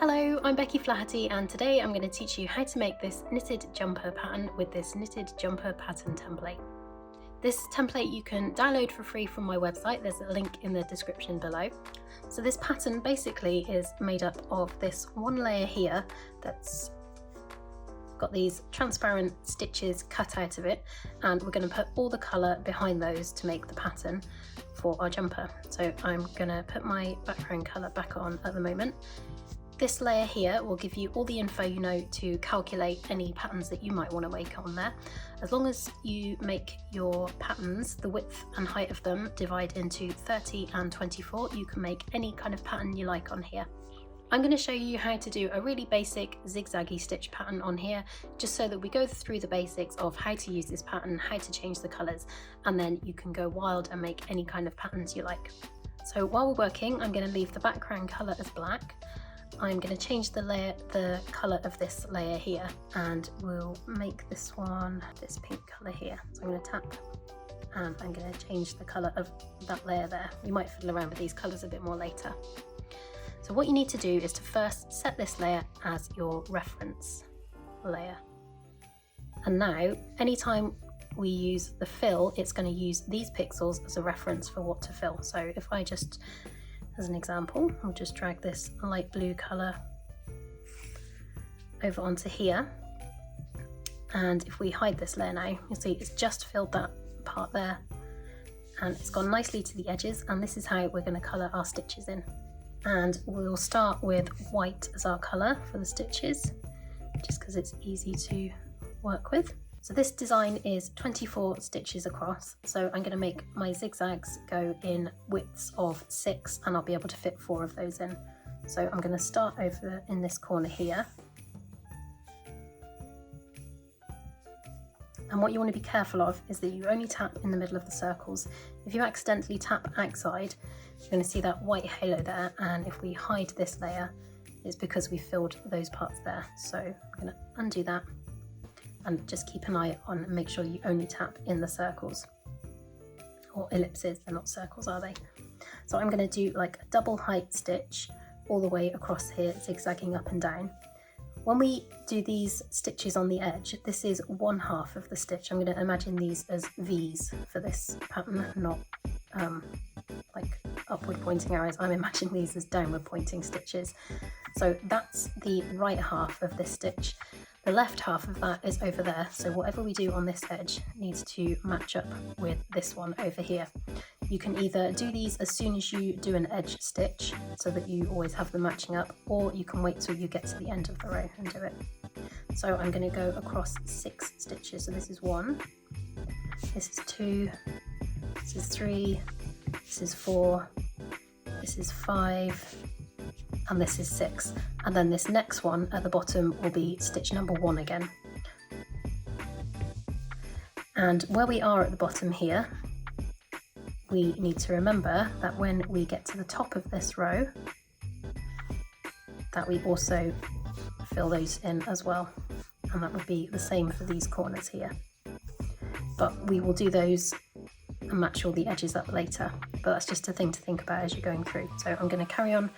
Hello, I'm Becky Flaherty and today I'm going to teach you how to make this knitted jumper pattern with this knitted jumper pattern template. This template you can download for free from my website, there's a link in the description below. So this pattern basically is made up of this one layer here that's got these transparent stitches cut out of it, and we're going to put all the colour behind those to make the pattern for our jumper. So I'm going to put my background colour back on at the moment. This layer here will give you all the info you know to calculate any patterns that you might want to make on there. As long as you make your patterns, the width and height of them divide into 30 and 24, you can make any kind of pattern you like on here. I'm going to show you how to do a really basic zigzaggy stitch pattern on here, just so that we go through the basics of how to use this pattern, how to change the colours, and then you can go wild and make any kind of patterns you like. So while we're working, I'm going to leave the background colour as black. I'm going to change the colour of this layer here, and we'll make this one this pink colour here. So I'm going to tap and I'm going to change the colour of that layer there. We might fiddle around with these colours a bit more later. So what you need to do is to first set this layer as your reference layer. And now, anytime we use the fill, it's going to use these pixels as a reference for what to fill. So if I just, as an example, I'll just drag this light blue colour over onto here, and if we hide this layer now, you'll see it's just filled that part there and it's gone nicely to the edges, and this is how we're going to colour our stitches in. And we'll start with white as our colour for the stitches, just because it's easy to work with. So this design is 24 stitches across, so I'm going to make my zigzags go in widths of 6, and I'll be able to fit 4 of those in. So I'm going to start over in this corner here. And what you want to be careful of is that you only tap in the middle of the circles. If you accidentally tap outside, you're going to see that white halo there, and if we hide this layer, it's because we filled those parts there. So I'm going to undo that and just keep an eye on and make sure you only tap in the circles, or ellipses, they're not circles, are they? So I'm going to do like a double height stitch all the way across here, zigzagging up and down. When we do these stitches on the edge, this is 1/2 of the stitch. I'm going to imagine these as V's for this pattern, not like upward pointing arrows. I'm imagining these as downward pointing stitches. So that's the right half of this stitch. The left half of that is over there, so whatever we do on this edge needs to match up with this one over here. You can either do these as soon as you do an edge stitch, so that you always have them matching up, or you can wait till you get to the end of the row and do it. So I'm going to go across 6 stitches. So this is 1, this is 2, this is 3, this is 4, this is 5, and this is 6, and then this next one at the bottom will be stitch number 1 again. And where we are at the bottom here, we need to remember that when we get to the top of this row, that we also fill those in as well, and that would be the same for these corners here. But we will do those and match all the edges up later, but that's just a thing to think about as you're going through. So I'm going to carry on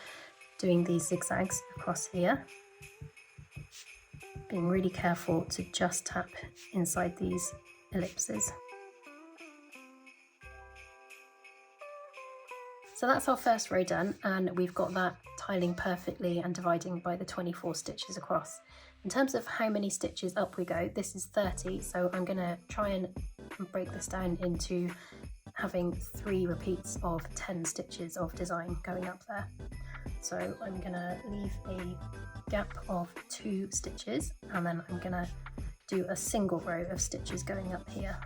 doing these zigzags across here, being really careful to just tap inside these ellipses. So that's our first row done, and we've got that tiling perfectly and dividing by the 24 stitches across. In terms of how many stitches up we go, this is 30, so I'm going to try and break this down into having 3 repeats of 10 stitches of design going up there. So I'm going to leave a gap of 2 stitches, and then I'm going to do a single row of stitches going up here.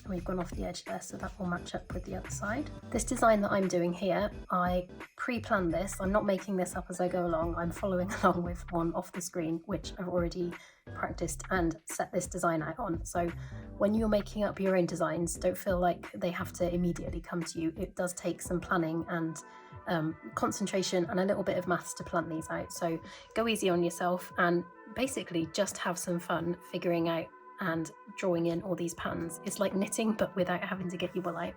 We've gone off the edge there, so that will match up with the other side. This design that I'm doing here, I pre-planned this. I'm not making this up as I go along. I'm following along with one off the screen, which I've already practiced and set this design out on. So when you're making up your own designs, don't feel like they have to immediately come to you. It does take some planning and concentration and a little bit of maths to plan these out. So go easy on yourself and basically just have some fun figuring out and drawing in all these patterns. It's like knitting, but without having to get your wool out.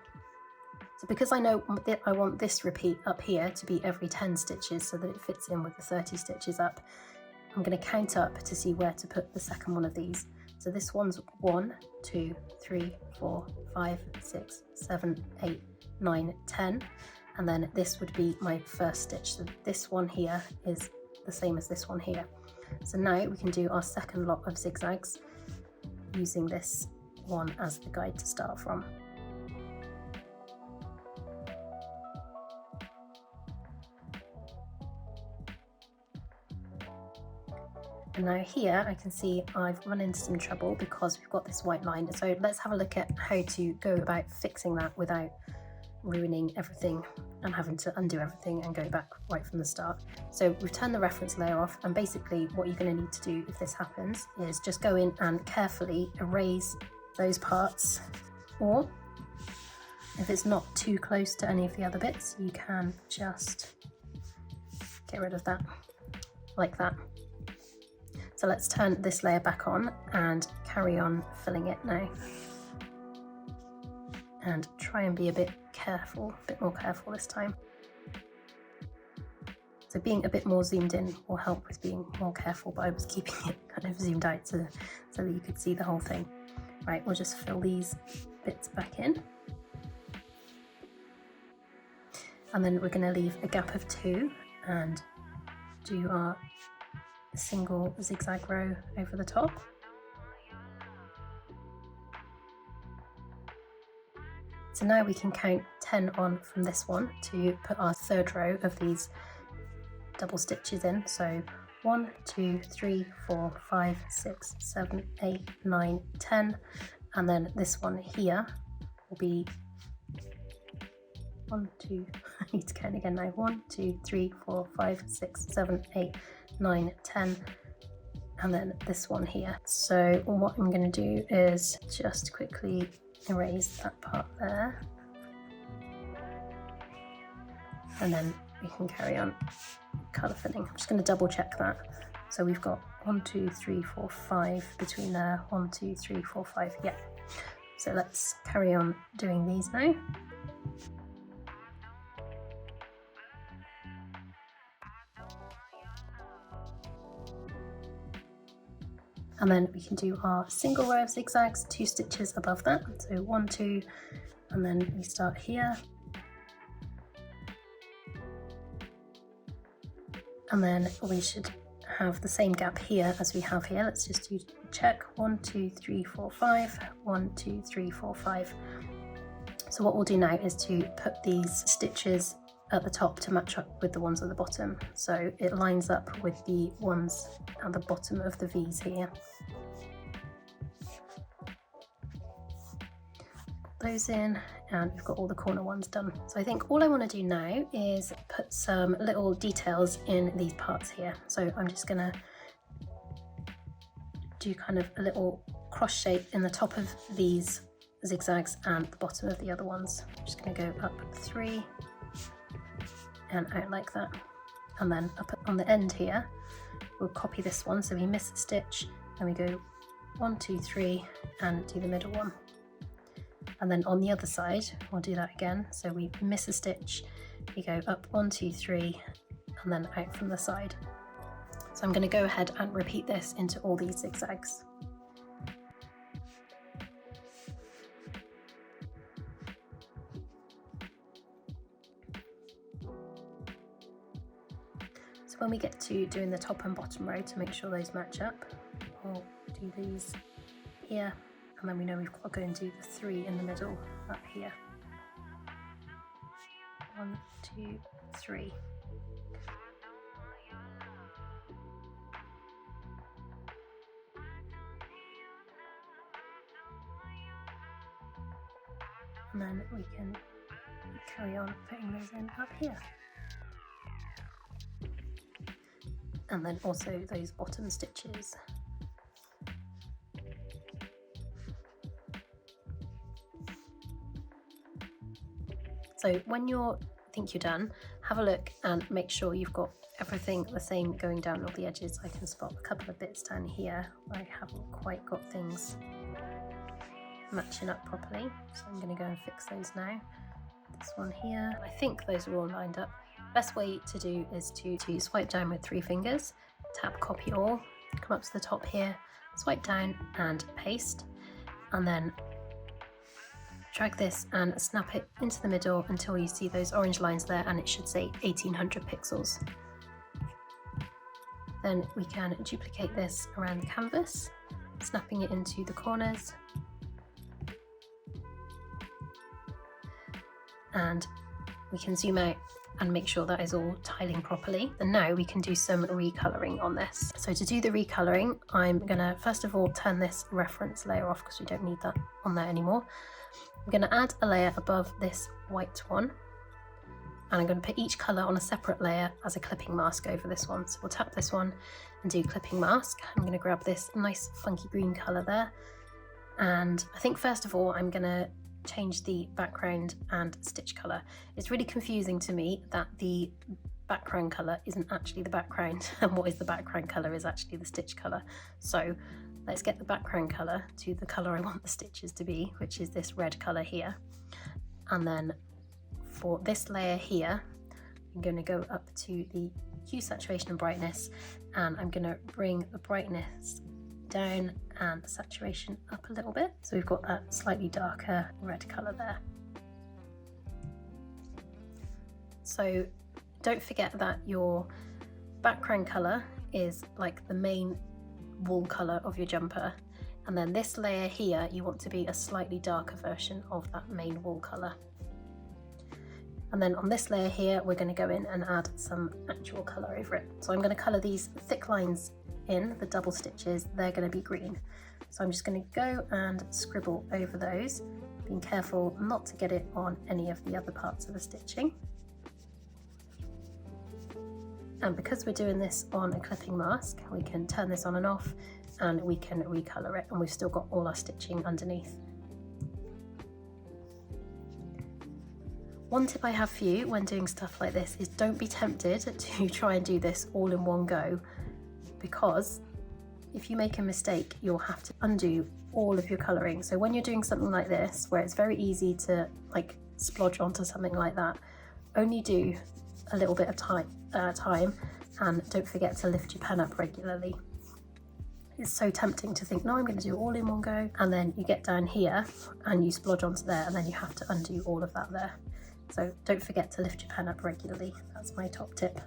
So because I know that I want this repeat up here to be every 10 stitches so that it fits in with the 30 stitches up, I'm going to count up to see where to put the second one of these. So this one's 1, 2, 3, 4, 5, 6, 7, 8, 9, 10. And then this would be my first stitch. So this one here is the same as this one here. So now we can do our second lot of zigzags using this one as the guide to start from. And now here I can see I've run into some trouble because we've got this white line. So let's have a look at how to go about fixing that without ruining everything and having to undo everything and go back right from the start. So we've turned the reference layer off, and basically what you're going to need to do if this happens is just go in and carefully erase those parts, or if it's not too close to any of the other bits, you can just get rid of that like that. So let's turn this layer back on and carry on filling it now. And try and be a bit careful, a bit more careful this time. So being a bit more zoomed in will help with being more careful, but I was keeping it kind of zoomed out so that you could see the whole thing. Right, we'll just fill these bits back in. And then we're going to leave a gap of 2 and do our single zigzag row over the top. So now we can count 10 on from this one to put our third row of these double stitches in. So 1, 2, 3, 4, 5, 6, 7, 8, 9, 10. And then this one here will be 1, 2, I need to count again now. 1, 2, 3, 4, 5, 6, 7, 8, 9, 10. And then this one here. So what I'm going to do is just quickly erase that part there, and then we can carry on colour filling. I'm just going to double check that. So we've got 1, 2, 3, 4, 5 between there. 1, 2, 3, 4, 5. Yeah. So let's carry on doing these now. And then we can do our single row of zigzags, 2 stitches above that. So 1, 2, and then we start here. And then we should have the same gap here as we have here. Let's just do check. 1, 2, 3, 4, 5. 1, 2, 3, 4, 5. So what we'll do now is to put these stitches at the top to match up with the ones at the bottom, so it lines up with the ones at the bottom of the V's here. Put those in, and we've got all the corner ones done. So I think all I want to do now is put some little details in these parts here. So I'm just gonna do kind of a little cross shape in the top of these zigzags and the bottom of the other ones. I'm just gonna go up 3 and out like that, and then up on the end here we'll copy this one, so we miss a stitch and we go 1, 2, 3 and do the middle one, and then on the other side we'll do that again, so we miss a stitch, we go up 1, 2, 3 and then out from the side. So I'm going to go ahead and repeat this into all these zigzags. When we get to doing the top and bottom row, to make sure those match up, we'll do these here, and then we know we've got to go and do the 3 in the middle up here. 1, 2, 3. And then we can carry on putting those in up here. And then also those bottom stitches. So when you think you're done, have a look and make sure you've got everything the same going down all the edges. I can spot a couple of bits down here where I haven't quite got things matching up properly, so I'm going to go and fix those now. This one here, I think those are all lined up. Best way to do is to swipe down with 3 fingers, tap copy all, come up to the top here, swipe down and paste, and then drag this and snap it into the middle until you see those orange lines there, and it should say 1800 pixels. Then we can duplicate this around the canvas, snapping it into the corners, and we can zoom out and make sure that is all tiling properly. And now we can do some recoloring on this. So to do the recoloring, I'm gonna first of all turn this reference layer off because we don't need that on there anymore. I'm gonna add a layer above this white one, and I'm gonna put each color on a separate layer as a clipping mask over this one. So we'll tap this one and do clipping mask. I'm gonna grab this nice funky green color there. And I think first of all, I'm gonna change the background and stitch color. It's really confusing to me that the background color isn't actually the background, and what is the background color is actually the stitch color. So let's get the background color to the color I want the stitches to be, which is this red color here. And then for this layer here, I'm going to go up to the hue, saturation and brightness, and I'm going to bring the brightness down and the saturation up a little bit, so we've got that slightly darker red color there. So don't forget that your background color is like the main wool color of your jumper, and then this layer here you want to be a slightly darker version of that main wool color. And then on this layer here we're going to go in and add some actual color over it. So I'm going to color these thick lines in, the double stitches, they're going to be green. So I'm just going to go and scribble over those, being careful not to get it on any of the other parts of the stitching. And because we're doing this on a clipping mask, we can turn this on and off, and we can recolor it, and we've still got all our stitching underneath. One tip I have for you when doing stuff like this is don't be tempted to try and do this all in one go, because if you make a mistake, you'll have to undo all of your colouring. So when you're doing something like this, where it's very easy to like splodge onto something like that, only do a little bit of time, and don't forget to lift your pen up regularly. It's so tempting to think, no, I'm going to do it all in one go, and then you get down here and you splodge onto there, and then you have to undo all of that there. So don't forget to lift your pen up regularly. That's my top tip.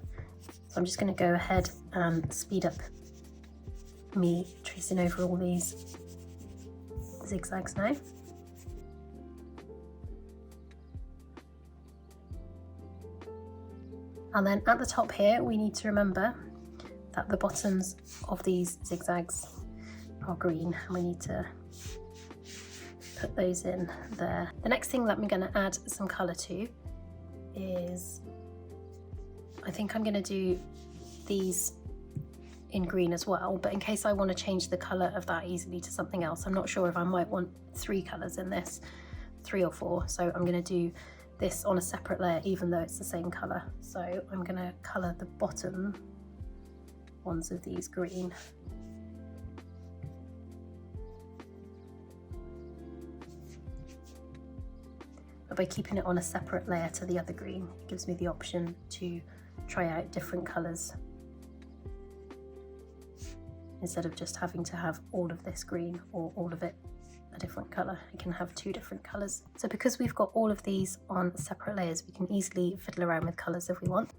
So I'm just going to go ahead and speed up me tracing over all these zigzags now. And then at the top here, we need to remember that the bottoms of these zigzags are green, and we need to put those in there. The next thing that I'm going to add some colour to is, I think I'm going to do these in green as well, but in case I want to change the colour of that easily to something else, I'm not sure if I might want 3 colours in this, 3 or 4, so I'm going to do this on a separate layer even though it's the same colour. So I'm going to colour the bottom ones of these green. But by keeping it on a separate layer to the other green, it gives me the option to try out different colours instead of just having to have all of this green or all of it a different colour. I can have 2 different colours. So because we've got all of these on separate layers, we can easily fiddle around with colours if we want.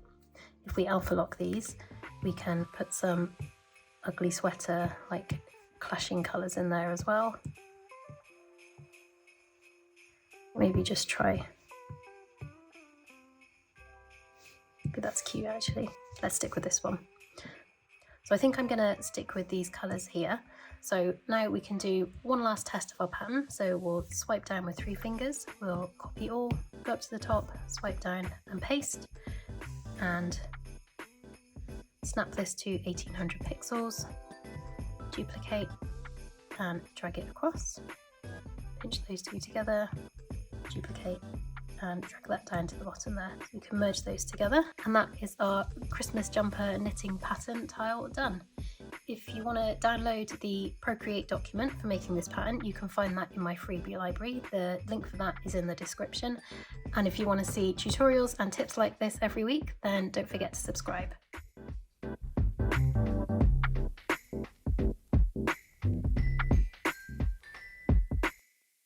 If we alpha lock these, we can put some ugly sweater, like clashing colours in there as well. Maybe just try. But that's cute actually. Let's stick with this one. So I think I'm gonna stick with these colours here. So now we can do one last test of our pattern. So we'll swipe down with 3 fingers, we'll copy all, go up to the top, swipe down and paste, and snap this to 1800 pixels, duplicate and drag it across, pinch those 2 together, duplicate and drag that down to the bottom there. So we can merge those together, and that is our Christmas jumper knitting pattern tile done. If you want to download the Procreate document for making this pattern, you can find that in my freebie library. The link for that is in the description. And if you want to see tutorials and tips like this every week, then don't forget to subscribe.